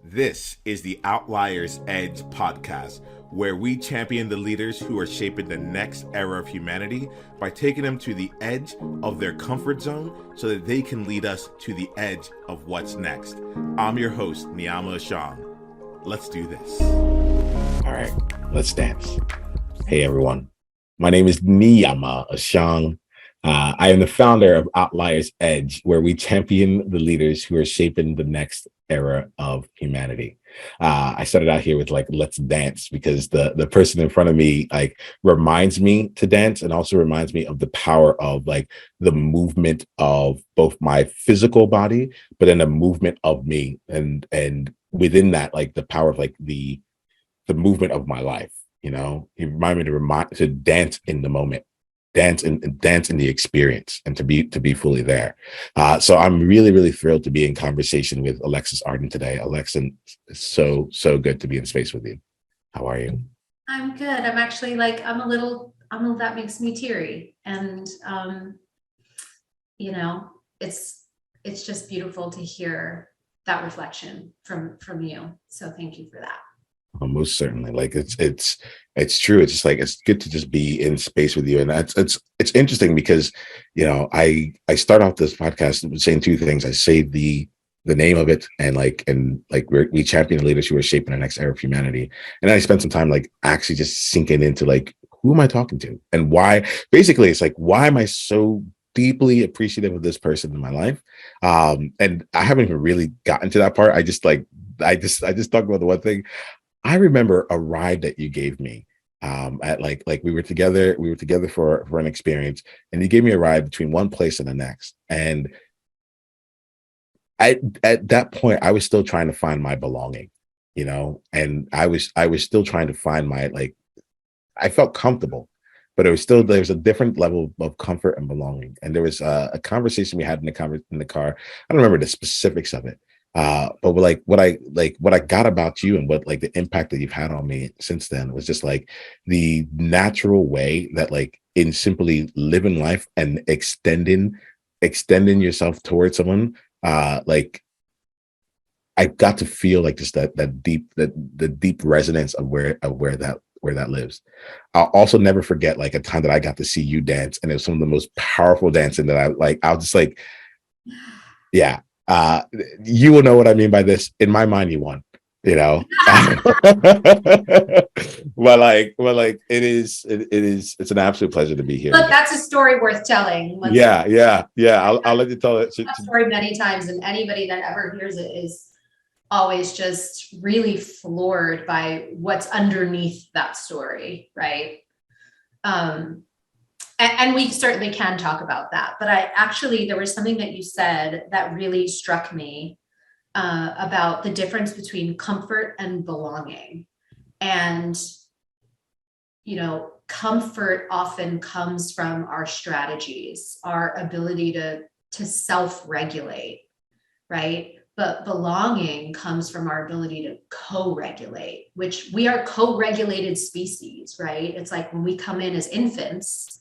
This is the Outliers Edge podcast, where we champion the leaders who are shaping the next era of humanity by taking them to the edge of their comfort zone so that they can lead us to the edge of what's next. I'm your host, Niiamah Ashong. Let's do this. All right, let's dance. Hey, everyone. My name is Niiamah Ashong. I am the founder of Outliers Edge, where we champion the leaders who are shaping the next era of humanity. I started out here with let's dance, because the person in front of me reminds me to dance, and also reminds me of the power of the movement of both my physical body, but then the movement of me, and within that, the power of the movement of my life. You know, he reminded me to dance in the moment, dance in the experience, and to be fully there. So I'm really thrilled to be in conversation with Alexis Artin today. Alexis, it's so good to be in space with you. How are you? I'm good. I'm actually that makes me teary, and it's just beautiful to hear that reflection from you. So thank you for that. Oh, most certainly. It's true. It's just it's good to just be in space with you. And it's interesting because, I start off this podcast saying two things. I say the name of it, and we champion the leaders who are shaping the next era of humanity. And then I spend some time actually just sinking into who am I talking to, and why. Basically, it's why am I so deeply appreciative of this person in my life? And I haven't even really gotten to that part. I just talk about the one thing. I remember a ride that you gave me at we were together for an experience, and you gave me a ride between one place and the next. And at that point, I was still trying to find my belonging, and I was still trying to find my I felt comfortable, but there was a different level of comfort and belonging. And there was a conversation we had in the car. I don't remember the specifics of it. But what I got about you, and what the impact that you've had on me since then, was just the natural way that in simply living life and extending yourself towards someone, I got to feel just that deep resonance of where that lives. I'll also never forget a time that I got to see you dance, and it was some of the most powerful dancing that I was just yeah. You will know what I mean by this. In my mind, you won, but it's an absolute pleasure to be here. Look, that's a story worth telling. Yeah. I'll let you tell it. That story many times, and anybody that ever hears it is always just really floored by what's underneath that story, right? And we certainly can talk about that. But there was something that you said that really struck me about the difference between comfort and belonging. And, comfort often comes from our strategies, our ability to self-regulate, right? But belonging comes from our ability to co-regulate, which we are co-regulated species, right? It's when we come in as infants,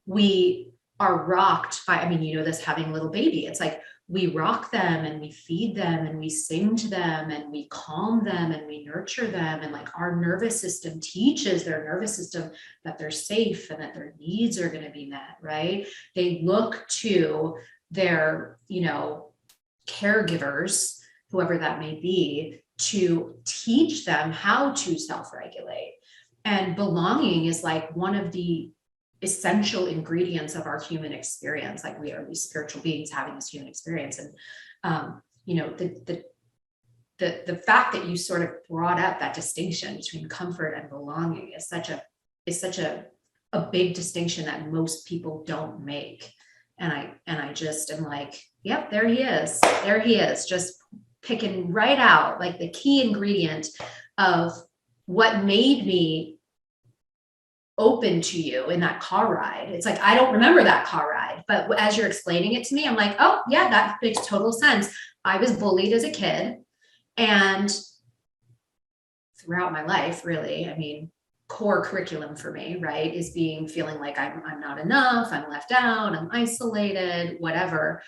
we are rocked by, this having a little baby. It's we rock them, and we feed them, and we sing to them, and we calm them, and we nurture them. And our nervous system teaches their nervous system that they're safe and that their needs are going to be met, right? They look to their, caregivers, whoever that may be, to teach them how to self-regulate. And belonging is one of the essential ingredients of our human experience. We are these spiritual beings having this human experience. And the fact that you sort of brought up that distinction between comfort and belonging is such a big distinction that most people don't make. And I just am yep, there he is, just picking right out the key ingredient of what made me open to you in that car ride. It's I don't remember that car ride, but as you're explaining it to me, I'm oh yeah, that makes total sense. I was bullied as a kid, and throughout my life, really, core curriculum for me, right, is feeling I'm not enough, I'm left out, I'm isolated, whatever.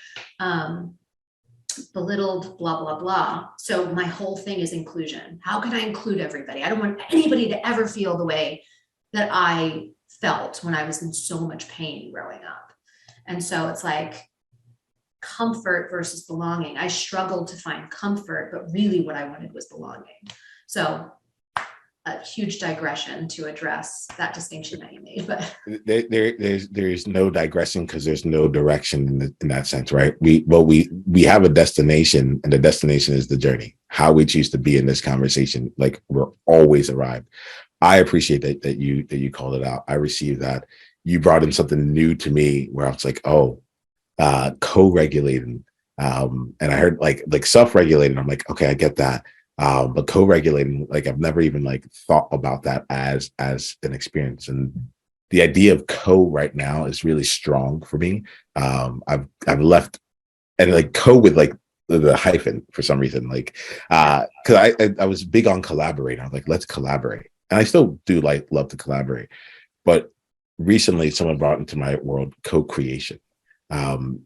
belittled, blah, blah, blah. So my whole thing is inclusion. How can I include everybody? I don't want anybody to ever feel the way that I felt when I was in so much pain growing up. And so it's like comfort versus belonging. I struggled to find comfort, but really what I wanted was belonging. So a huge digression to address that distinction that you made, but there's no digressing because there's no direction in that sense, right? We have a destination, and the destination is the journey. How we choose to be in this conversation, like we're always arrived. I appreciate that you called it out. I received that. You brought in something new to me where I was like, co-regulating, and I heard like self-regulating. I'm like, okay, I get that. But co-regulating, like I've never even like thought about that as an experience, and the idea of co right now is really strong for me. I've left, and like co with like the hyphen for some reason, like because I was big on collaborating. I was like, let's collaborate, and I still do like love to collaborate, but recently someone brought into my world co-creation, and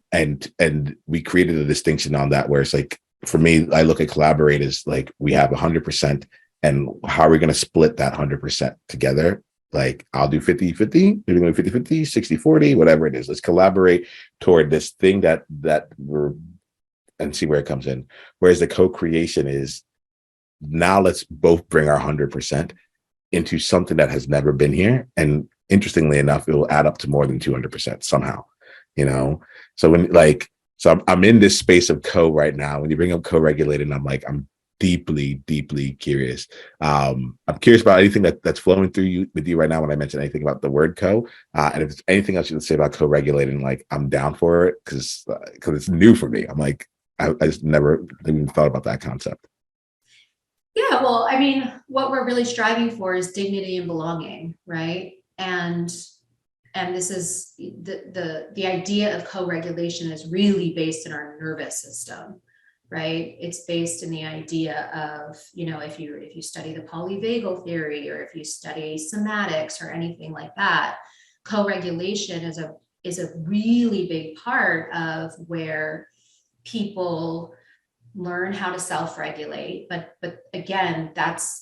we created a distinction on that where it's like, for me, I look at collaborate as like we have 100%, and how are we going to split that 100% together? Like I'll do 50-50, you're doing 50-50, 60-40, whatever it is. Let's collaborate toward this thing that we're, and see where it comes in. Whereas the co-creation is, now let's both bring our 100% into something that has never been here. And interestingly enough, it will add up to more than 200% somehow, you know? So when so I'm in this space of co right now. When you bring up co-regulating, I'm deeply, deeply curious. I'm curious about anything that's flowing through you with you right now when I mention anything about the word co. And if there's anything else you can say about co-regulating, like I'm down for it because it's new for me. I'm like, I just never even thought about that concept. yeah, well, I mean, what we're really striving for is dignity and belonging, right? And this is the idea of co-regulation is really based in our nervous system, right? It's based in the idea of, if you study the polyvagal theory, or if you study somatics or anything like that, co-regulation is a really big part of where people learn how to self-regulate, but again,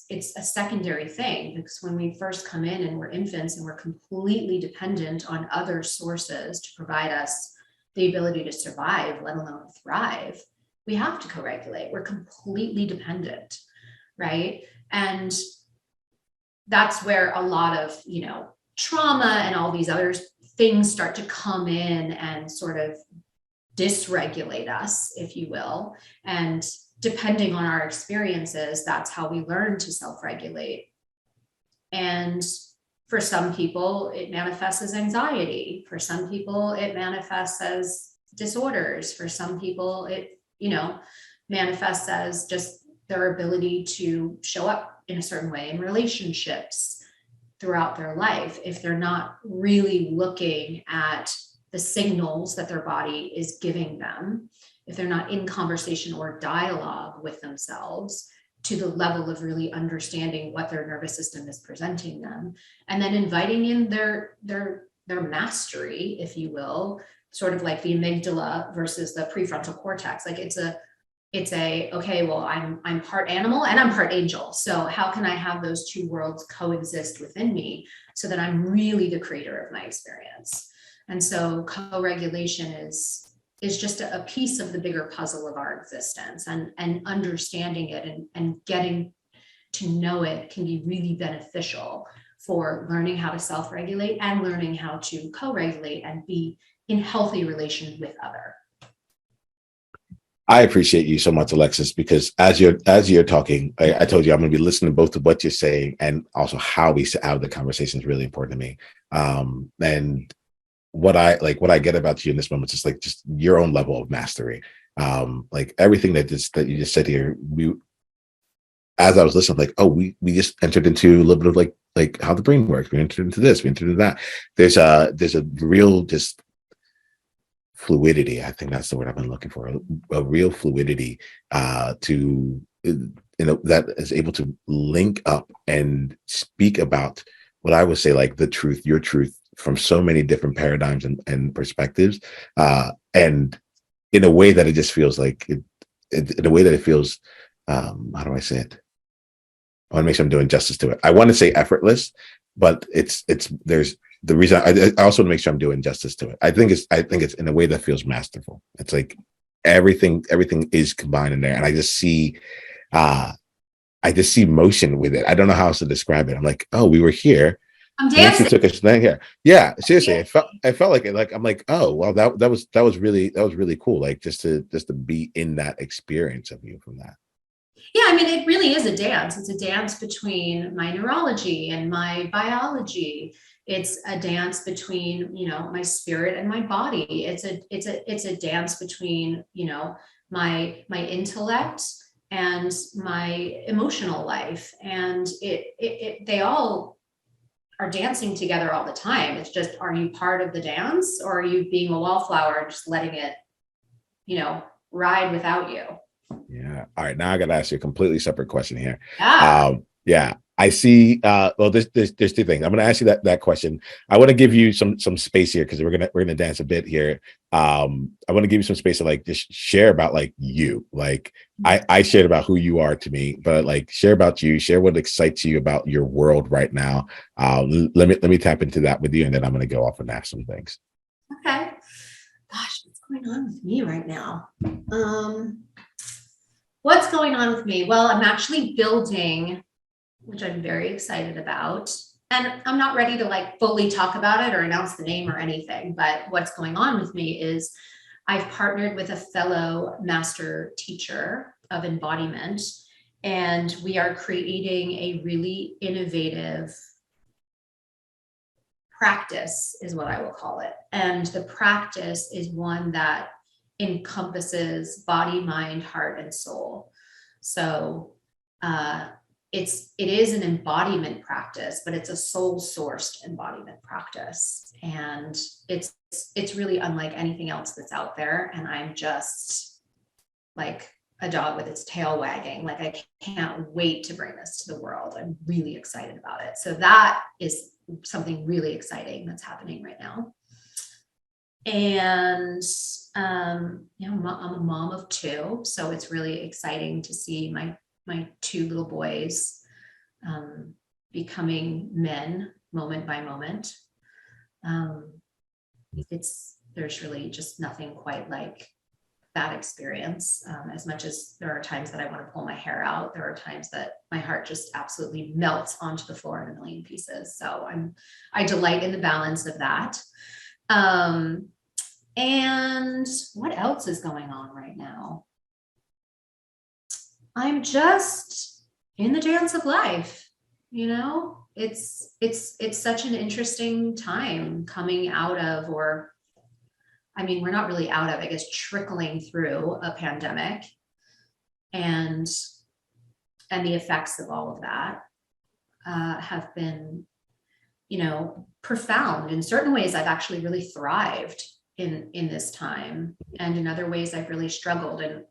it's a secondary thing, because when we first come in and we're infants and we're completely dependent on other sources to provide us the ability to survive, let alone thrive, we have to co-regulate. We're completely dependent, right? And that's where a lot of trauma and all these other things start to come in and sort of dysregulate us, if you will. And depending on our experiences, that's how we learn to self-regulate. And for some people, it manifests as anxiety. For some people, it manifests as disorders. For some people, it, manifests as just their ability to show up in a certain way in relationships throughout their life, if they're not really looking at the signals that their body is giving them, if they're not in conversation or dialogue with themselves to the level of really understanding what their nervous system is presenting them, and then inviting in their mastery, if you will, sort of like the amygdala versus the prefrontal cortex. Like it's a okay, well, I'm part animal and I'm part angel. So how can I have those two worlds coexist within me so that I'm really the creator of my experience? And so co-regulation is just a piece of the bigger puzzle of our existence, and understanding it and getting to know it can be really beneficial for learning how to self-regulate and learning how to co-regulate and be in healthy relation with other. I appreciate you so much, Alexis, because as you're talking, I told you I'm going to be listening both to what you're saying and also how we have the conversation is really important to me. And what I get about you in this moment is just your own level of mastery. Like everything that you just said here, as I was listening, like, oh, we just entered into a little bit of like how the brain works. We entered into this, we entered into that. There's a real just fluidity. I think that's the word I've been looking for. A real fluidity that is able to link up and speak about what I would say, like the truth, your truth, from so many different paradigms and perspectives, and in a way that it just feels like in a way that it feels, how do I say it? I want to make sure I'm doing justice to it. I want to say effortless, but there's the reason I also want to make sure I'm doing justice to it. I think it's in a way that feels masterful. It's like everything is combined in there. And I just see motion with it. I don't know how else to describe it. I'm like, oh, we were here. I'm And then she dancing. took us then here. Yeah, seriously. I felt like it. Like I'm like, oh, well, that was really cool. Like just to be in that experience of you from that. Yeah, I mean, it really is a dance. It's a dance between my neurology and my biology. It's a dance between, my spirit and my body. It's a dance between, my intellect and my emotional life. And they all are dancing together all the time. It's just, are you part of the dance, or are you being a wallflower and just letting it, ride without you? Yeah. All right. Now I got to ask you a completely separate question here. Yeah. Yeah. I see. Well, there's two things. I'm going to ask you that question. I want to give you some space here because we're gonna dance a bit here. I want to give you some space to like just share about like you. Like I shared about who you are to me, but like share about you. Share what excites you about your world right now. Let me tap into that with you, and then I'm going to go off and ask some things. Okay. Gosh, what's going on with me right now? What's going on with me? Well, I'm actually building, which I'm very excited about. And I'm not ready to like fully talk about it or announce the name or anything, but what's going on with me is I've partnered with a fellow master teacher of embodiment, and we are creating a really innovative practice, is what I will call it. And the practice is one that encompasses body, mind, heart, and soul. So it is an embodiment practice, but it's a soul sourced embodiment practice. And it's really unlike anything else that's out there. And I'm just like a dog with its tail wagging. Like, I can't wait to bring this to the world. I'm really excited about it. So that is something really exciting that's happening right now. And I'm a mom of two, so it's really exciting to see my two little boys becoming men moment by moment. There's really just nothing quite like that experience. As much as there are times that I want to pull my hair out, there are times that my heart just absolutely melts onto the floor in a million pieces. So I delight in the balance of that. And what else is going on right now? I'm just in the dance of life. It's such an interesting time coming out of, or I mean, we're not really out of, I guess, trickling through a pandemic, and the effects of all of that have been, profound. In certain ways, I've actually really thrived in this time, and in other ways I've really struggled. And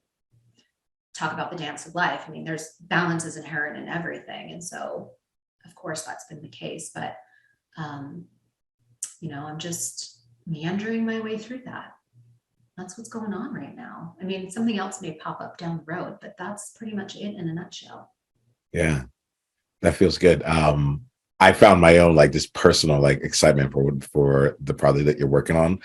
talk about the dance of life. I mean, there's balance is inherent in everything, and so of course that's been the case. But I'm just meandering my way through that. That's what's going on right now. I mean, something else may pop up down the road, but that's pretty much it in a nutshell. Yeah, that feels good. I found my own like this personal like excitement for the project that you're working on.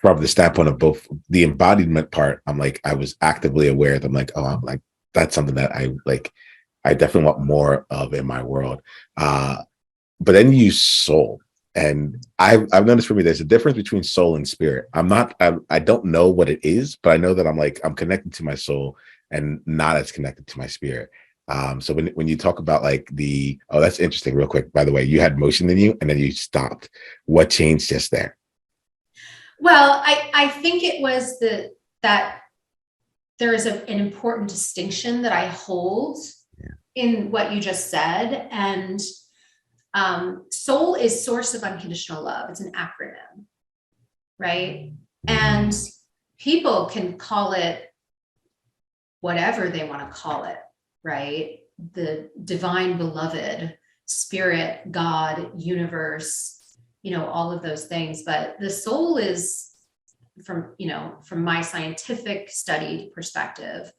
From the standpoint of both the embodiment part, I'm like, I was actively aware that I'm like, oh, I'm like, that's something that I definitely want more of in my world. But then you use soul. And I've noticed for me, there's a difference between soul and spirit. I don't know what it is, but I know that I'm connected to my soul and not as connected to my spirit. So when you talk about like that's interesting. Real quick, by the way, you had motion in you and then you stopped. What changed just there? Well, I think it was that there is an important distinction that I hold in what you just said. And soul is source of unconditional love. It's an acronym, right? And people can call it whatever they want to call it, right? The divine beloved, spirit, God, universe, all of those things. But the soul is from my scientific study perspective,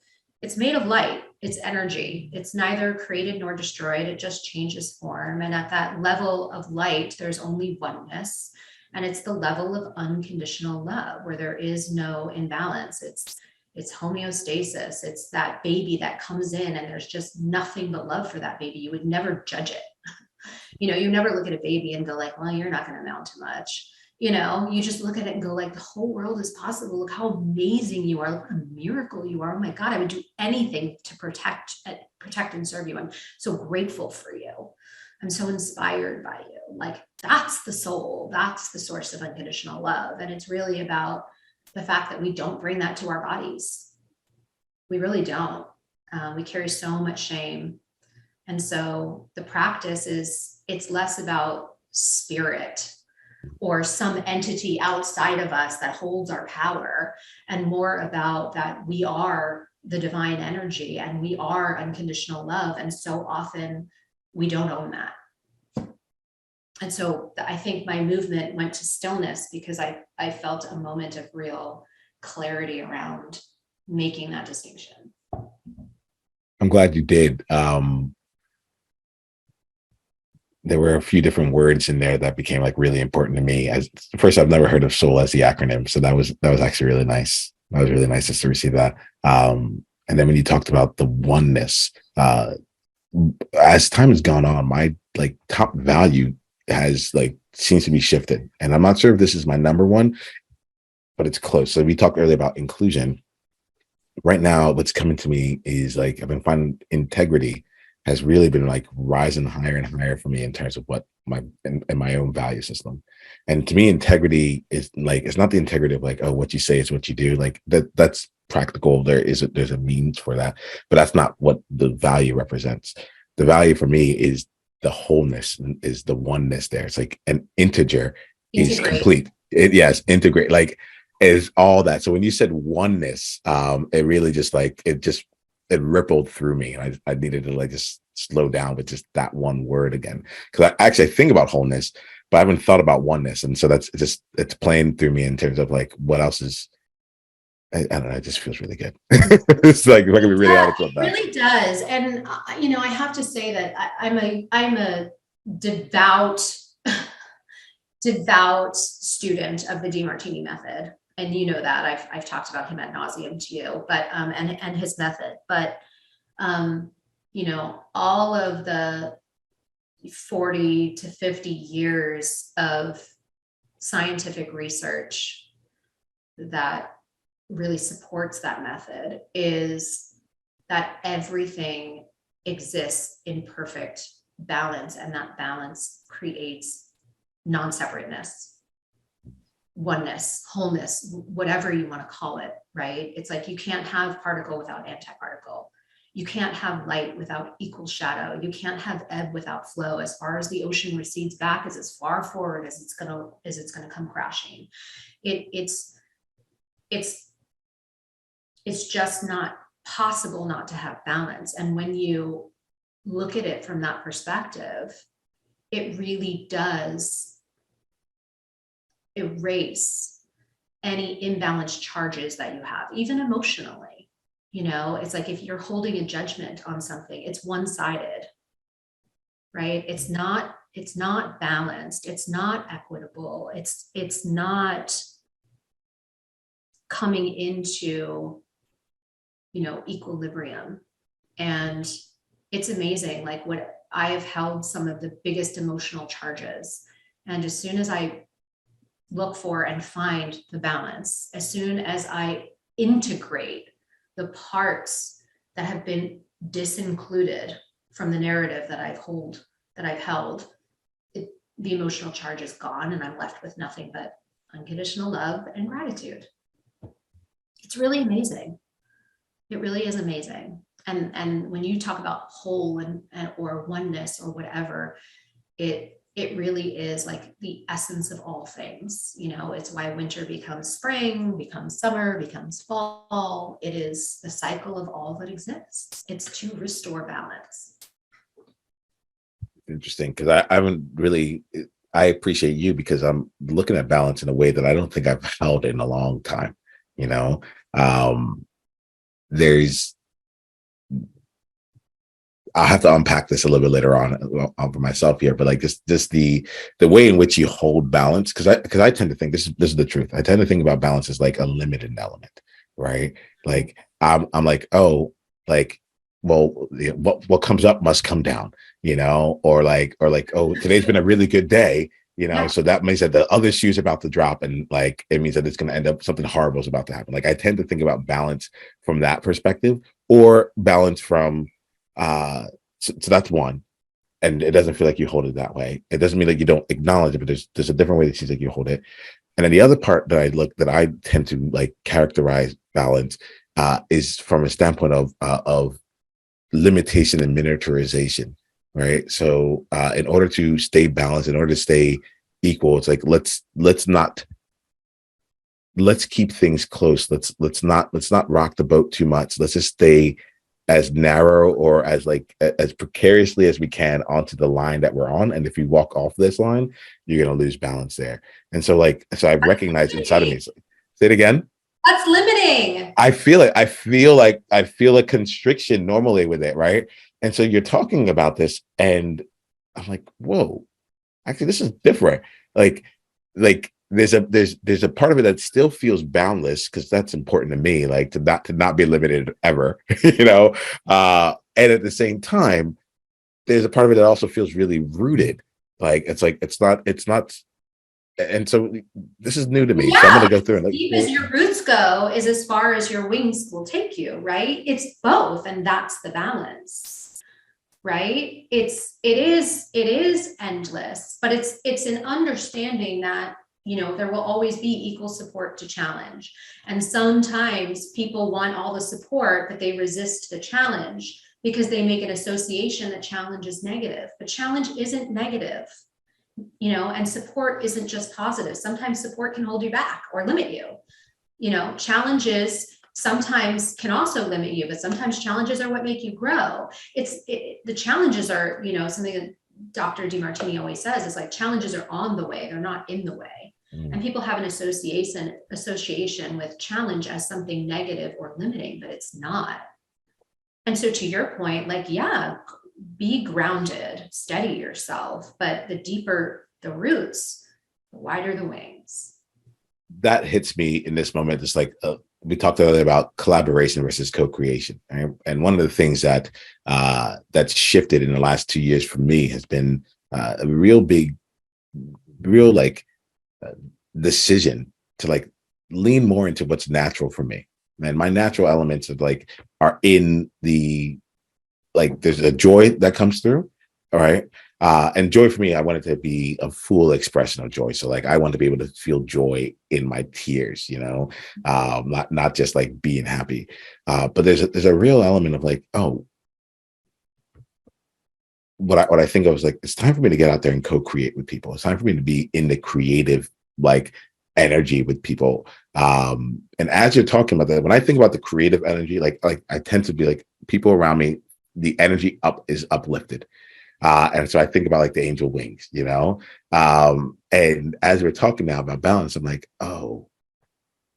it's made of light, it's energy. It's neither created nor destroyed. It just changes form. And at that level of light, there's only oneness. And it's the level of unconditional love where there is no imbalance. It's homeostasis. It's that baby that comes in and there's just nothing but love for that baby. You would never judge it. You never look at a baby and go like, well, you're not going to amount to much. You just look at it and go like, the whole world is possible. Look how amazing you are. Look what a miracle you are. Oh my God, I would do anything to protect and serve you. I'm so grateful for you. I'm so inspired by you. Like, that's the soul. That's the source of unconditional love. And it's really about the fact that we don't bring that to our bodies. We really don't. We carry so much shame. And so the practice it's less about spirit or some entity outside of us that holds our power, and more about that we are the divine energy and we are unconditional love. And so often we don't own that. And so I think my movement went to stillness because I felt a moment of real clarity around making that distinction. I'm glad you did. There were a few different words in there that became like really important to me. First, I've never heard of soul as the acronym, so that was actually really nice. That was really nice just to receive that. And then when you talked about the oneness, as time has gone on, my like top value has like seems to be shifted, and I'm not sure if this is my number one, but it's close. So we talked earlier about inclusion. Right now, what's coming to me is like I've been finding integrity has really been like rising higher and higher for me in terms of what in my own value system. And to me, integrity is like, it's not the integrity of like, oh, what you say is what you do. Like that's practical. There's a means for that, but that's not what the value represents. The value for me is the wholeness, is the oneness there. It's like an integer is complete. Integrate, like is all that. So when you said oneness, it really just like, it rippled through me, and I needed to like just slow down with just that one word again, because I think about wholeness, but I haven't thought about oneness, and so it's playing through me in terms of like what else is. I don't know. It just feels really good. It's like if I can be really honest about that. It really does, and I have to say that I'm a devout student of the DeMartini method. And you know that I've talked about him ad nauseum to you, but and his method, but all of the 40 to 50 years of scientific research that really supports that method is that everything exists in perfect balance, and that balance creates non-separateness, oneness, wholeness, whatever you want to call it, right? It's like you can't have particle without antiparticle. You can't have light without equal shadow. You can't have ebb without flow. As far as the ocean recedes back, is as far forward as it's gonna come crashing. It's just not possible not to have balance. And when you look at it from that perspective, it really does erase any imbalanced charges that you have, even emotionally. It's like if you're holding a judgment on something, it's one-sided, right? It's not balanced. It's not equitable. It's not coming into, equilibrium. And it's amazing. Like what I have held some of the biggest emotional charges. And as soon as I look for and find the balance, as soon as I integrate the parts that have been disincluded from the narrative that I've held, the emotional charge is gone, and I'm left with nothing but unconditional love and gratitude. It's really amazing. It really is amazing. And when you talk about whole and or oneness or whatever, it really is like the essence of all things. It's why winter becomes spring, becomes summer, becomes fall. It is the cycle of all that exists. It's to restore balance. Interesting, because I haven't really I appreciate you because I'm looking at balance in a way that I don't think I've held in a long time. You know, um, there's I'll have to unpack this a little bit later on for myself here, but like just the way in which you hold balance, because I tend to think this is the truth. I tend to think about balance as like a limited element, right? Like I'm like, oh, like, well, what comes up must come down, or like, oh, today's been a really good day, Yeah. so that means that the other shoe's about to drop, and like it means that it's going to end up something horrible is about to happen. Like I tend to think about balance from that perspective, or balance from so that's one, and it doesn't feel like you hold it that way. It doesn't mean like you don't acknowledge it, but there's a different way that seems like you hold it. And then the other part that I tend to like characterize balance is from a standpoint of limitation and miniaturization, right? So in order to stay balanced, in order to stay equal, it's like let's keep things close. Let's not rock the boat too much. Let's just stay as narrow or as like as precariously as we can onto the line that we're on. And if you walk off this line, you're gonna lose balance there. And so I recognize inside of me. Say it again. That's limiting. I feel it. I feel a constriction normally with it, right? And so you're talking about this, and I'm like, whoa, actually, this is different. Like there's a part of it that still feels boundless because that's important to me, like to not be limited ever, and at the same time, there's a part of it that also feels really rooted. Like it's not, and so this is new to me. So I'm Yeah, gonna go through and deep as your roots go is as far as your wings will take you, right? It's both, and that's the balance, right? It is endless, but it's an understanding that there will always be equal support to challenge. And sometimes people want all the support, but they resist the challenge because they make an association that challenge is negative. But challenge isn't negative, and support isn't just positive. Sometimes support can hold you back or limit you. Challenges sometimes can also limit you, but sometimes challenges are what make you grow. The challenges are, something that Dr. DeMartini always says is like, challenges are on the way, they're not in the way. And people have an association with challenge as something negative or limiting, but it's not. And so to your point, like, yeah, be grounded, steady yourself, but the deeper the roots, the wider the wings. That hits me in this moment. It's like we talked earlier about collaboration versus co-creation, right? And one of the things that's shifted in the last 2 years for me has been a real like decision to like lean more into what's natural for me. And my natural elements are in the, like, there's a joy that comes through. All right. And joy for me, I want it to be a full expression of joy. So like, I want to be able to feel joy in my tears, not just like being happy. But there's a real element of like, oh, what I think of is like, it's time for me to get out there and co-create with people. It's time for me to be in the creative, like, energy with people. And as you're talking about that, when I think about the creative energy, like I tend to be like, people around me, the energy is uplifted. And so I think about like the angel wings, and as we're talking now about balance, I'm like, oh,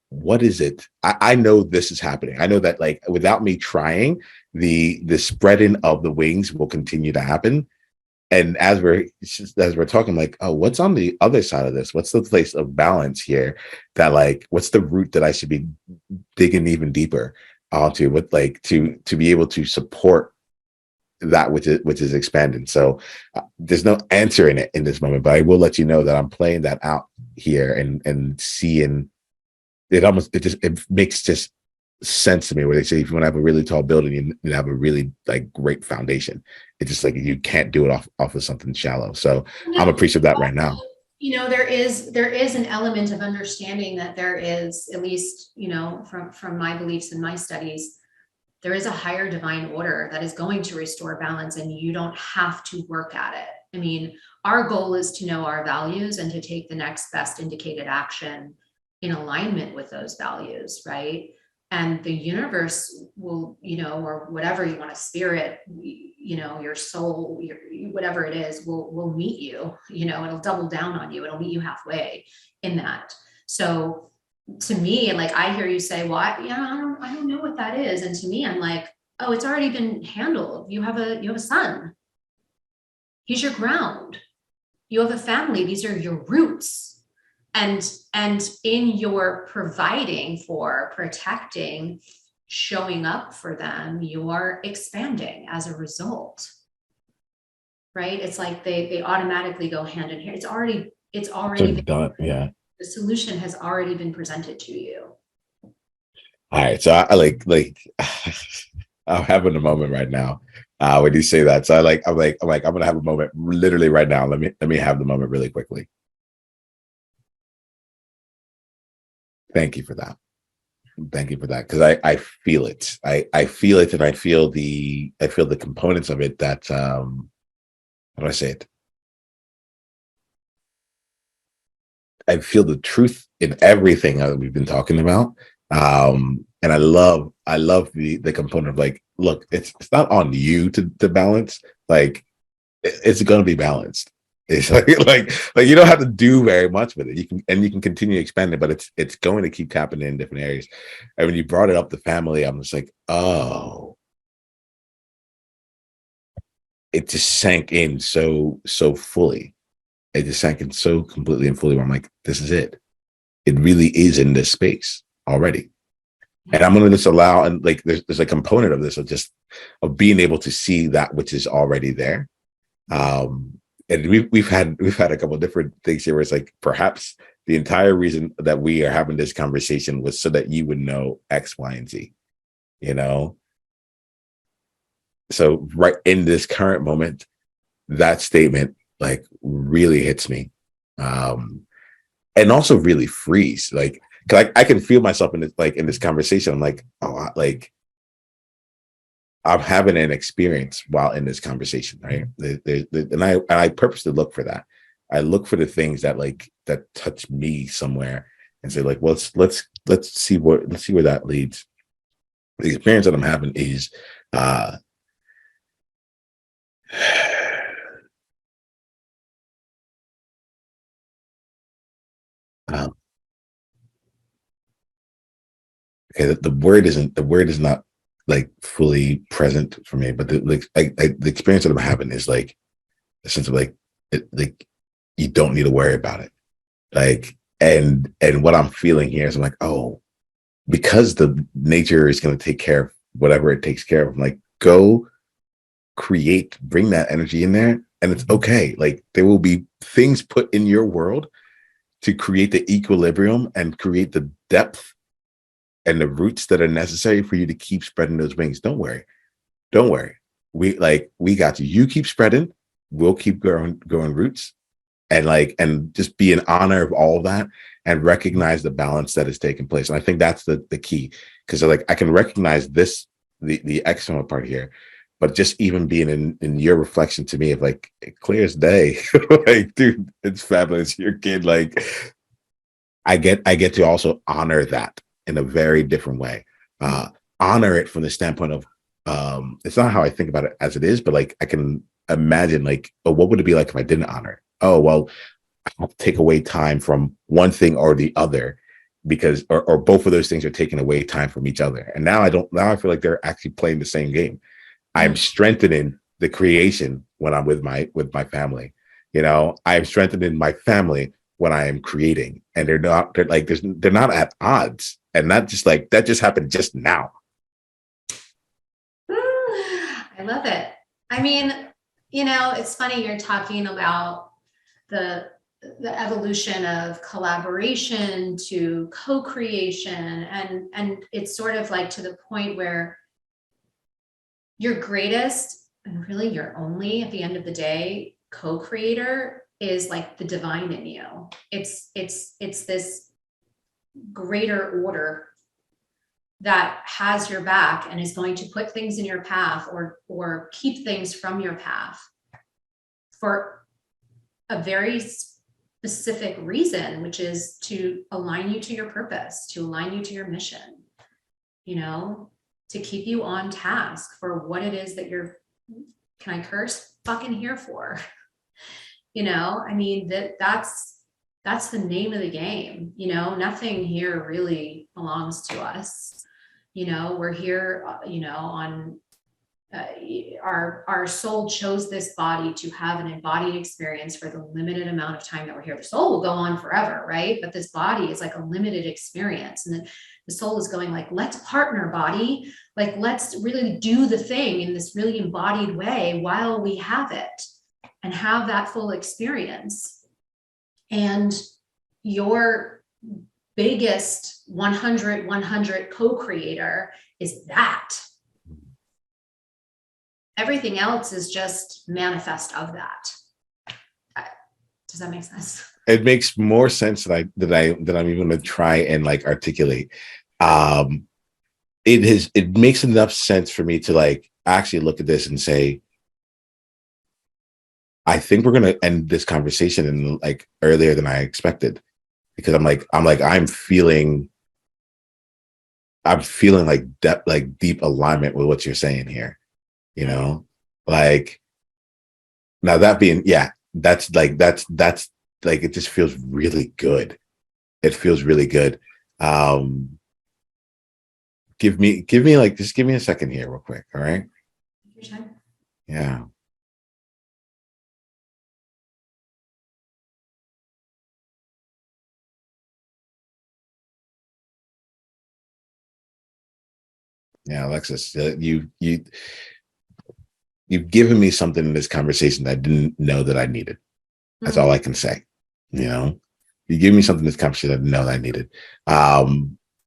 what is it? I know this is happening. I know that like without me trying, the spreading of the wings will continue to happen. And as we're talking, like, oh, what's on the other side of this? What's the place of balance here? That like, what's the root that I should be digging even deeper onto? With like to be able to support that which is expanding. So there's no answer in it in this moment, but I will let you know that I'm playing that out here and seeing it. It makes just sense to me, where they say if you want to have a really tall building, you have a really like great foundation. It's just like you can't do it off of something shallow. So I'm appreciative of that right now. There is an element of understanding that there is, at least from my beliefs and my studies, there is a higher divine order that is going to restore balance, and you don't have to work at it. I mean, our goal is to know our values and to take the next best indicated action in alignment with those values, right? and the universe will, or whatever you want to spirit, will, or whatever you want to spirit, your soul, whatever it is, will meet you, it'll double down on you. It'll meet you halfway in that. So to me, like, I hear you say, well, I don't know what that is. And to me, I'm like, oh, it's already been handled. You have a son. He's your ground. You have a family. These are your roots. And in your providing for, protecting, showing up for them, you're expanding as a result, right? It's like they automatically go hand in hand. It's already done. Yeah. The solution has already been presented to you. All right. So I like I'm having a moment right now when you say that. So I'm gonna have a moment literally right now. Let me have the moment really quickly. Thank you for that. Thank you for that. Because I feel it. I feel it, and I feel the components of it that how do I say it? I feel the truth in everything that we've been talking about. And I love the component of like, look, it's not on you to balance. Like, it's gonna be balanced. It's like you don't have to do very much with it. You can continue expanding, but it's going to keep happening in different areas. And when you brought it up, the family, I'm just like, oh, it just sank in so fully. It just sank in so completely and fully where I'm like, this is it. It really is in this space already. And I'm going to just allow, and like, there's a component of this of being able to see that which is already there. And we've had a couple of different things here where it's like, perhaps the entire reason that we are having this conversation was so that you would know X, Y, and Z, So right in this current moment, that statement like really hits me. And also really frees, like, cause I can feel myself in this conversation. I'm like, oh, like, I'm having an experience while in this conversation, right? And I purposely look for that. I look for the things that touch me somewhere, and say like, well, let's see where that leads. The experience that I'm having is, okay, the word is not like fully present for me, but the experience that I'm having is like a sense of like you don't need to worry about it, like, and what I'm feeling here is I'm like, oh, because the nature is going to take care of whatever it takes care of. I'm like, go create, bring that energy in there, and it's okay. Like, there will be things put in your world to create the equilibrium and create the depth and the roots that are necessary for you to keep spreading those wings. Don't worry. We got you. You keep spreading. We'll keep growing roots, and just be in honor of all of that and recognize the balance that is taking place. And I think that's the key, because like, I can recognize this, the external part here, but just even being in your reflection to me of like, clear as day, like, dude, it's fabulous. Your kid, like, I get to also honor that in a very different way. Honor it from the standpoint of, it's not how I think about it as it is, but like, I can imagine like, oh, what would it be like if I didn't honor it? Oh, well, I have to take away time from one thing or the other, because or both of those things are taking away time from each other. And now I feel like they're actually playing the same game. I'm strengthening the creation when I'm with my family. I'm strengthening my family when I am creating, and they're not at odds. And that just happened just now. I love it. I mean, it's funny, you're talking about the evolution of collaboration to co-creation, and it's sort of like to the point where your greatest and really your only, at the end of the day, co-creator is like the divine in you. It's this greater order that has your back and is going to put things in your path or keep things from your path for a very specific reason, which is to align you to your purpose, to align you to your mission. you know, to keep you on task for what it is that you're, can I curse, fucking here for. You know, I mean, that's the name of the game. You know, nothing here really belongs to us. You know, we're here, you know, on our soul chose this body to have an embodied experience for the limited amount of time that we're here. The soul will go on forever, right? But this body is like a limited experience. And then the soul is going like, let's partner, body. Like, let's really do the thing in this really embodied way while we have it and have that full experience. And your biggest 100 co-creator is that. Everything else is just manifest of that. Does that make sense? It makes more sense that I'm even going to try and like articulate. It makes enough sense for me to like actually look at this and say, I think we're going to end this conversation in like earlier than I expected, because I'm feeling like depth, like deep alignment with what you're saying here, you know, like now that being, yeah, that's like, it just feels really good. It feels really good. Give me like, just give me a second here real quick. All right. Your time. Yeah. Yeah, Alexis, you've given me something in this conversation that I didn't know that I needed. That's all I can say. You know, you give me something in this conversation that I didn't know that I needed.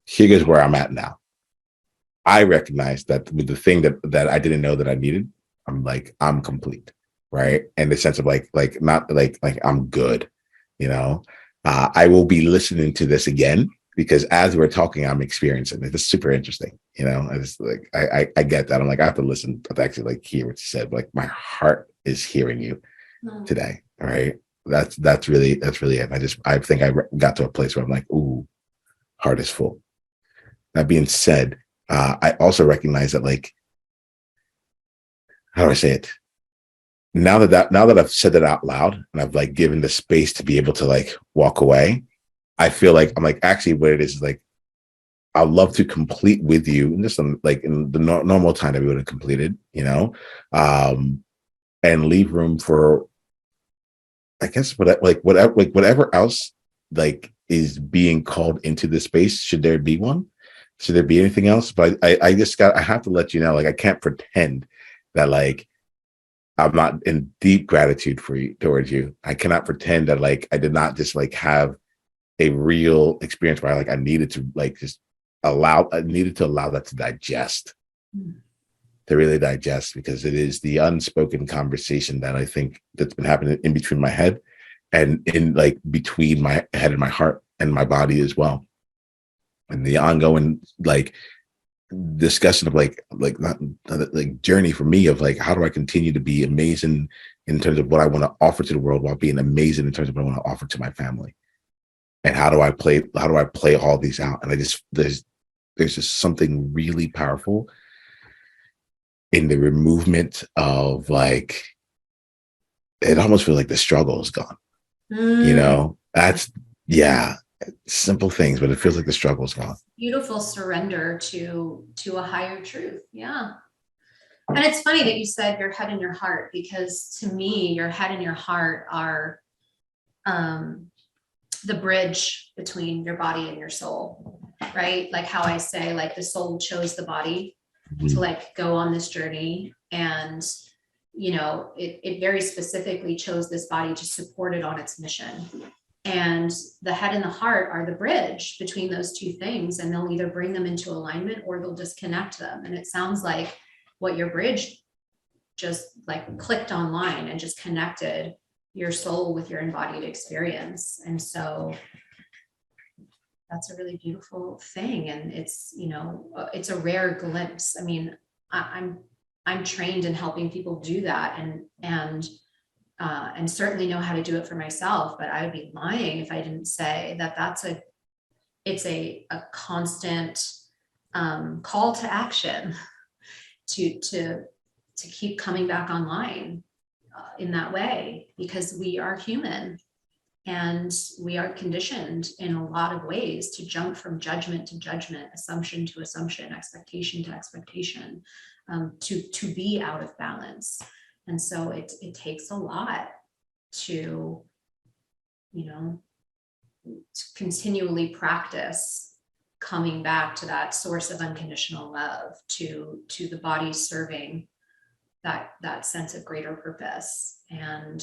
Here's where I'm at now. I recognize that with the thing that I didn't know that I needed, I'm complete, right? In the sense of like not like I'm good, you know. I will be listening to this again, because as we're talking, I'm experiencing it. It's super interesting, you know. It's like I get that. I'm like, I have to listen to actually like hear what you said. But like my heart is hearing you today. All right. That's really it. I think I got to a place where I'm like, ooh, heart is full. That being said, I also recognize that, like, how do I say it? Now that I've said it out loud and I've like given the space to be able to like walk away, I feel like I'm like, actually what it is like, I'd love to complete with you in just like in the normal time that we would have completed, you know, and leave room for, I guess, whatever else like is being called into this space. Should there be one? Should there be anything else? But I have to let you know, like, I can't pretend that like I'm not in deep gratitude towards you. I cannot pretend that like I did not just like have a real experience where I needed to like just allow that to digest, to really digest, because it is the unspoken conversation that I think that's been happening in between my head and in like between my head and my heart and my body as well. And the ongoing like discussion of not like journey for me of like, how do I continue to be amazing in terms of what I want to offer to the world while being amazing in terms of what I want to offer to my family, and how do I play all these out? And there's just something really powerful in the removement of like, it almost feels like the struggle is gone. You know, that's, yeah, simple things, but it feels like the struggle is gone. Beautiful surrender to a higher truth. Yeah. And it's funny that you said your head and your heart, because to me, your head and your heart are the bridge between your body and your soul, right? Like how I say, like the soul chose the body to like go on this journey, and you know, it very specifically chose this body to support it on its mission. And the head and the heart are the bridge between those two things, and they'll either bring them into alignment or they'll disconnect them. And it sounds like what your bridge just like clicked online and just connected your soul with your embodied experience. And so that's a really beautiful thing. And it's, you know, it's a rare glimpse. I mean, I'm trained in helping people do that, and certainly know how to do it for myself, but I would be lying if I didn't say that it's a constant call to action to keep coming back online in that way, because we are human and we are conditioned in a lot of ways to jump from judgment to judgment, assumption to assumption, expectation to expectation, to be out of balance. And so it takes a lot to, to continually practice coming back to that source of unconditional love, to the body serving that sense of greater purpose, and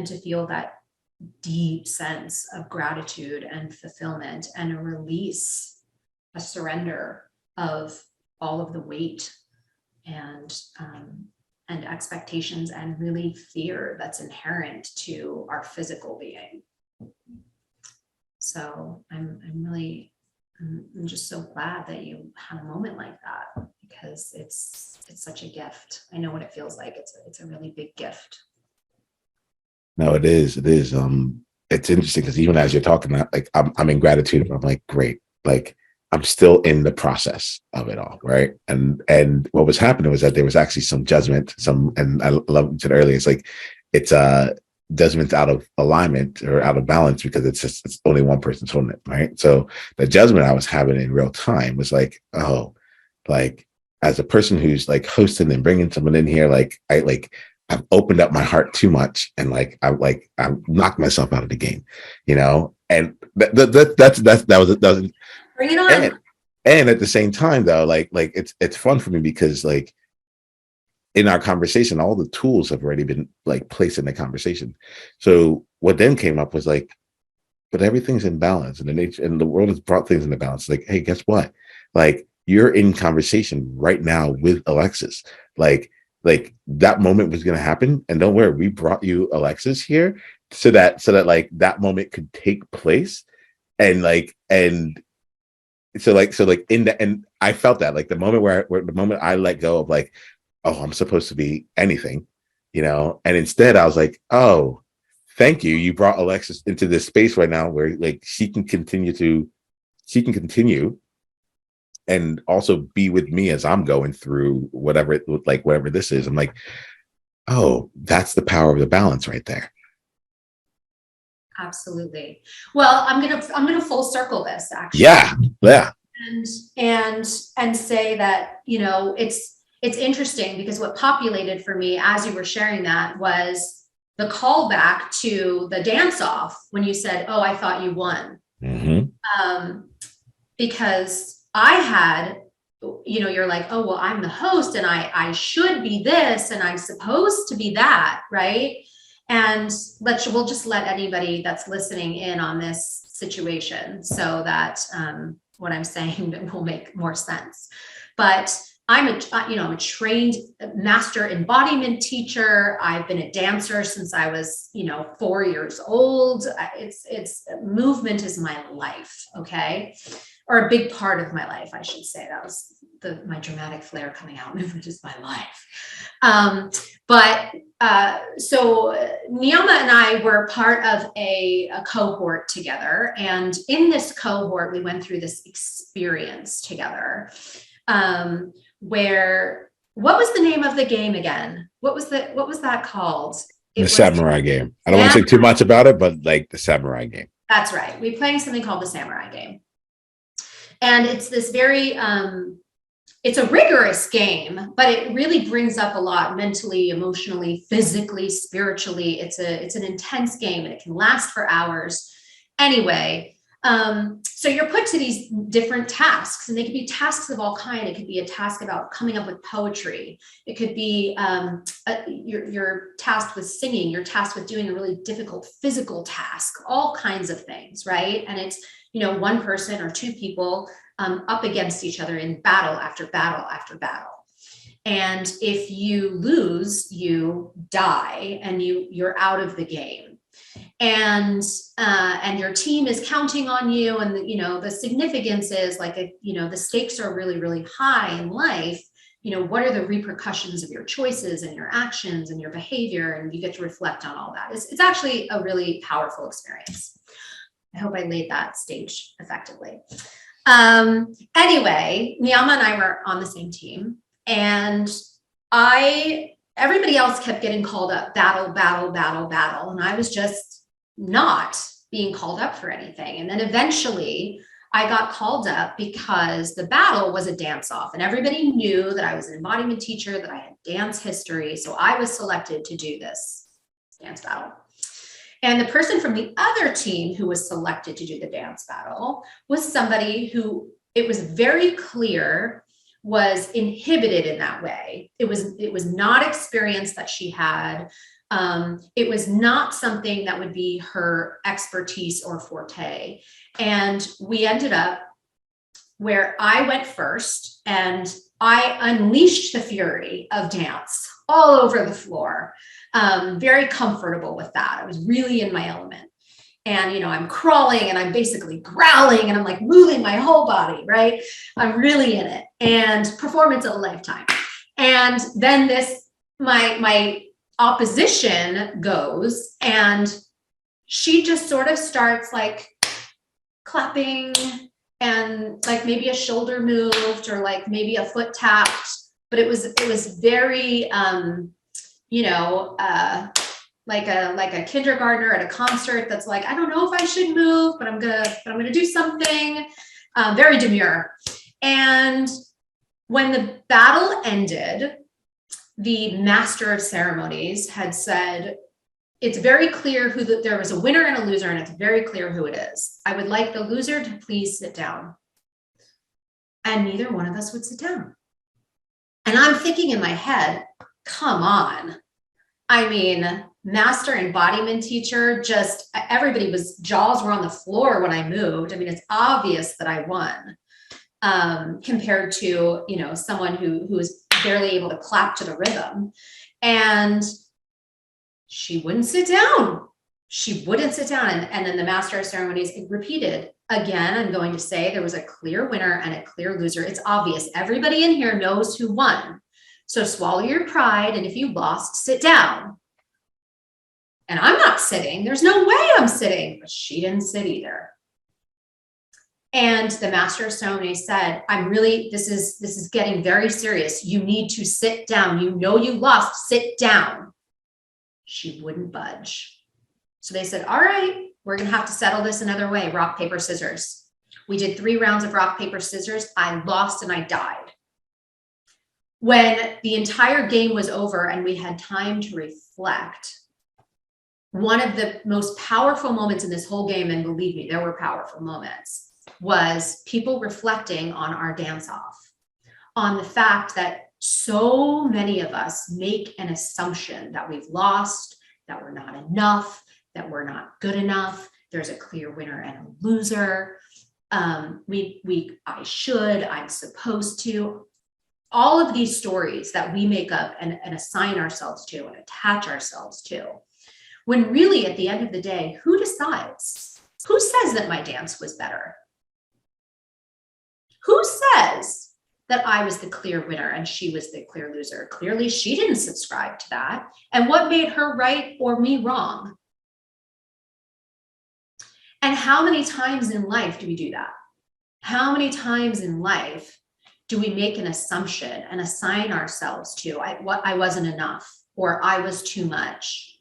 to feel that deep sense of gratitude and fulfillment, and a release, a surrender of all of the weight and expectations and really fear that's inherent to our physical being. So I'm just so glad that you had a moment like that, because it's such a gift. I know what it feels like. It's a really big gift. No, it is. It is. It's interesting because even as you're talking, like I'm in gratitude. I'm like, great. Like I'm still in the process of it all, right? And what was happening was that there was actually some judgment, and I loved it earlier. It's like it's judgment's out of alignment or out of balance because it's only one person's holding it, right? So the judgment I was having in real time was like, oh, like as a person who's like hosting and bringing someone in here, I've opened up my heart too much, and I've knocked myself out of the game, and that was Bring it on. And at the same time though, like it's fun for me because like in our conversation, all the tools have already been like placed in the conversation. So what then came up was like, but everything's in balance, and the nature and the world has brought things into balance. Like, hey, guess what? Like you're in conversation right now with Alexis. Like that moment was going to happen, and don't worry, we brought you Alexis here so that like that moment could take place, and so in the, and I felt that like the moment where the moment I let go of like, oh, I'm supposed to be anything, and instead I was like, oh, thank you, you brought Alexis into this space right now where like she can continue and also be with me as I'm going through whatever this is. I'm like, oh, that's the power of the balance right there. Absolutely. Well, I'm gonna full circle this actually. Yeah. And say that, it's interesting because what populated for me as you were sharing that was the callback to the dance off when you said, oh, I thought you won. Mm-hmm. Because I had, you're like, oh, well, I'm the host and I should be this and I'm supposed to be that, right? And we'll just let anybody that's listening in on this situation so that what I'm saying will make more sense. But I'm a trained master embodiment teacher. I've been a dancer since I was, 4 years old. It's movement is my life. Okay. Or a big part of my life, I should say. That was my dramatic flair coming out. Movement is my life. So Niiamah and I were part of a cohort together. And in this cohort, we went through this experience together. Where, what was the name of the game again? What was that called? The samurai game. I don't want to say too much about it, but like the samurai game. That's right. We played something called the samurai game. And it's this very, it's a rigorous game, but it really brings up a lot mentally, emotionally, physically, spiritually. It's an intense game and it can last for hours. Anyway, so you're put to these different tasks, and they could be tasks of all kinds. It could be a task about coming up with poetry. It could be you're tasked with singing. You're tasked with doing a really difficult physical task. All kinds of things, right? And it's one person or two people up against each other in battle after battle after battle. And if you lose, you die, and you're out of the game. And your team is counting on you, and the significance is like, the stakes are really, really high in life. What are the repercussions of your choices and your actions and your behavior? And you get to reflect on all that. It's actually a really powerful experience. I hope I laid that stage effectively. Anyway, Niiamah and I were on the same team, and everybody else kept getting called up, battle, battle, battle, battle. And I was just not being called up for anything. And then eventually I got called up because the battle was a dance off, and everybody knew that I was an embodiment teacher, that I had dance history. So I was selected to do this dance battle. And the person from the other team who was selected to do the dance battle was somebody who it was very clear was inhibited in that way. It was not experience that she had. It was not something that would be her expertise or forte. And we ended up where I went first, and I unleashed the fury of dance all over the floor. Very comfortable with that. I was really in my element. And, you know, I'm crawling and I'm basically growling and I'm like moving my whole body, right? I'm really in it, and performance of a lifetime. And then my opposition goes, and she just sort of starts like clapping, and like maybe a shoulder moved or like maybe a foot tapped, but it was very, like a kindergartner at a concert that's like, I don't know if I should move, but I'm gonna do something. Very demure. And when the battle ended, the master of ceremonies had said, it's very clear there was a winner and a loser, and it's very clear who it is. I would like the loser to please sit down. And neither one of us would sit down. And I'm thinking in my head, come on. I mean, master embodiment teacher, just jaws were on the floor when I moved. I mean, it's obvious that I won, compared to, you know, someone who was barely able to clap to the rhythm. And she wouldn't sit down. She wouldn't sit down. And then the master of ceremonies repeated again. I'm going to say there was a clear winner and a clear loser. It's obvious. Everybody in here knows who won. So swallow your pride. And if you lost, sit down. And I'm not sitting. There's no way I'm sitting. But she didn't sit either. And the master of ceremonies said, this is getting very serious. You need to sit down. You know you lost. Sit down. She wouldn't budge. So they said, all right, we're going to have to settle this another way. Rock, paper, scissors. We did 3 rounds of rock, paper, scissors. I lost and I died. When the entire game was over and we had time to reflect, one of the most powerful moments in this whole game, and believe me, there were powerful moments, was people reflecting on our dance-off, on the fact that so many of us make an assumption that we've lost, that we're not enough, that we're not good enough. There's a clear winner and a loser. I'm supposed to. All of these stories that we make up and assign ourselves to and attach ourselves to, when really at the end of the day, who decides? Who says that my dance was better? Who says that I was the clear winner and she was the clear loser? Clearly, she didn't subscribe to that. And what made her right or me wrong? And how many times in life do we do that? How many times in life do we make an assumption and assign ourselves to I wasn't enough, or I was too much,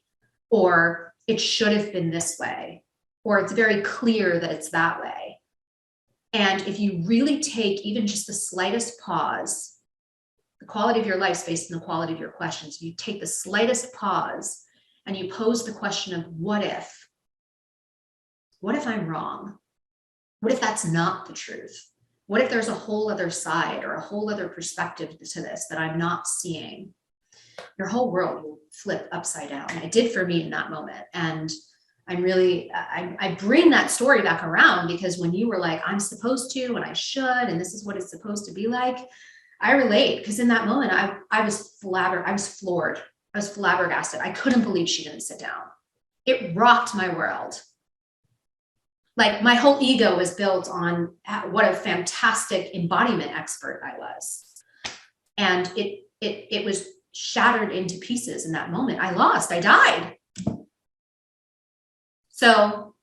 or it should have been this way, or it's very clear that it's that way. And if you really take even just the slightest pause, the quality of your life is based on the quality of your questions. If you take the slightest pause and you pose the question of what if I'm wrong? What if that's not the truth? What if there's a whole other side or a whole other perspective to this that I'm not seeing? Your whole world will flip upside down. It did for me in that moment. And I bring that story back around because when you were like, I'm supposed to, and I should, and this is what it's supposed to be like, I relate, because in that moment, I was floored. I was flabbergasted. I couldn't believe she didn't sit down. It rocked my world. Like my whole ego was built on what a fantastic embodiment expert I was. And it was shattered into pieces in that moment. I lost, I died. So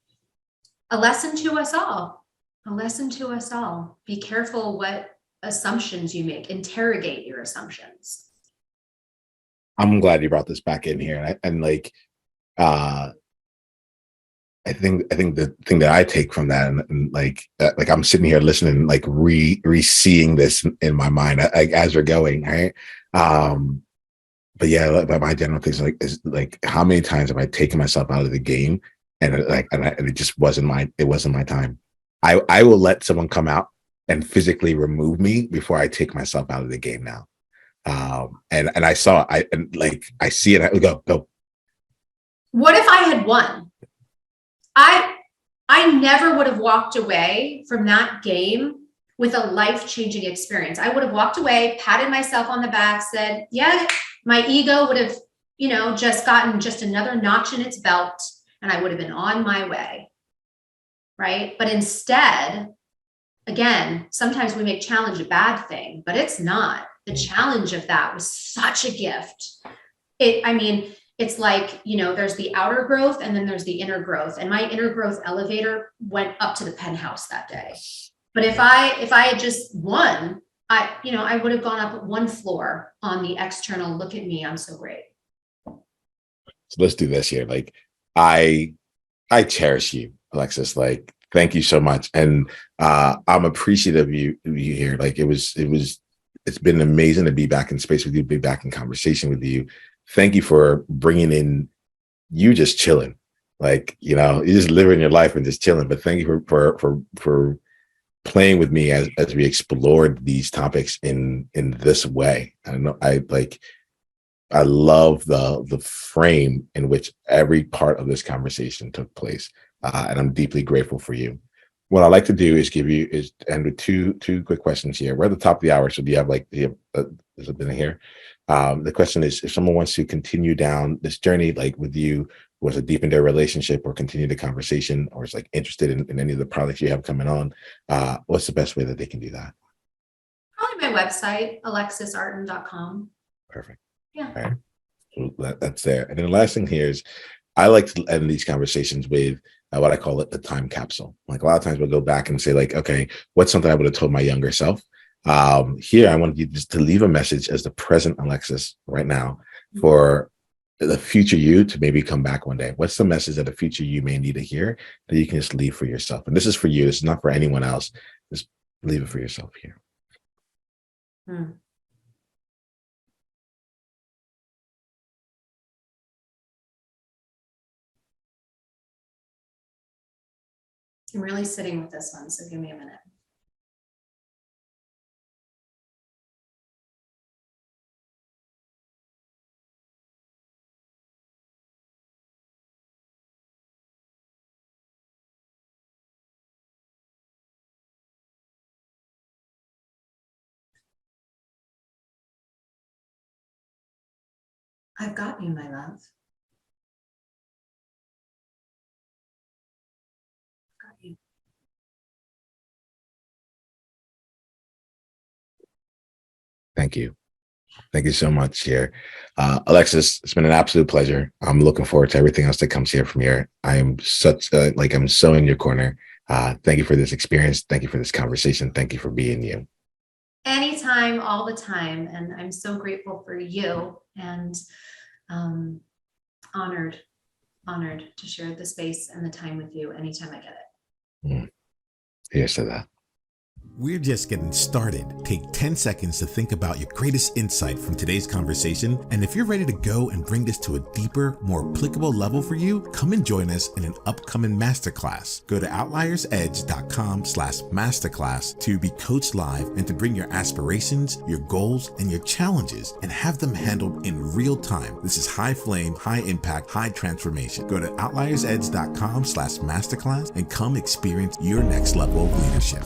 a lesson to us all. A lesson to us all. Be careful what assumptions you make. Interrogate your assumptions. I'm glad you brought this back in here. And like, I think the thing that I take from that, and like I'm sitting here listening, like re-seeing this in my mind, like as we're going, right? But yeah, like, my general thing is like how many times have I taken myself out of the game, and it just wasn't my time. I will let someone come out and physically remove me before I take myself out of the game now. And I saw it, I see it, I would go. What if I had won? I never would have walked away from that game with a life-changing experience. I would have walked away, patted myself on the back, said, yeah, my ego would have, just gotten just another notch in its belt, and I would have been on my way. Right? But instead, again, sometimes we make challenge a bad thing, but it's not. The challenge of that was such a gift. It's like, there's the outer growth and then there's the inner growth. And my inner growth elevator went up to the penthouse that day. But if I had just won, I would have gone up one floor on the external, look at me, I'm so great. So let's do this here. Like, I cherish you, Alexis. Like, thank you so much. And I'm appreciative of you here. Like, it's been amazing to be back in space with you, be back in conversation with you. Thank you for bringing in you just chilling. Like, you're just living your life and just chilling. But thank you for playing with me as we explored these topics in this way. I know I love the frame in which every part of this conversation took place. And I'm deeply grateful for you. What I like to do is end with two quick questions here. We're at the top of the hour, so do you have there's a bit in here? The question is, if someone wants to continue down this journey, like with you, was to deepen their relationship or continue the conversation, or is like interested in any of the products you have coming on, what's the best way that they can do that? Probably my website, alexisartin.com. Perfect. Yeah. All right. So that's there. And then the last thing here is, I like to end these conversations with what I call it the time capsule. Like, a lot of times we'll go back and say, like, okay, what's something I would have told my younger self? Here, I want you just to leave a message as the present Alexis right now for the future you to maybe come back one day. What's the message that the future you may need to hear that you can just leave for yourself? And this is for you. This is not for anyone else. Just leave it for yourself here. I'm really sitting with this one, so give me a minute. I've got you, my love. I've got you. Thank you. Thank you so much here. Alexis, it's been an absolute pleasure. I'm looking forward to everything else that comes here from here. I am I'm so in your corner. Thank you for this experience. Thank you for this conversation. Thank you for being you. Anytime, all the time. And I'm so grateful for you, and honored to share the space and the time with you anytime I get it. Here's to that. We're just getting started. Take 10 seconds to think about your greatest insight from today's conversation. And if you're ready to go and bring this to a deeper, more applicable level for you, come and join us in an upcoming masterclass. Go to outliersedge.com/masterclass to be coached live and to bring your aspirations, your goals, and your challenges and have them handled in real time. This is high flame, high impact, high transformation. Go to outliersedge.com/masterclass and come experience your next level of leadership.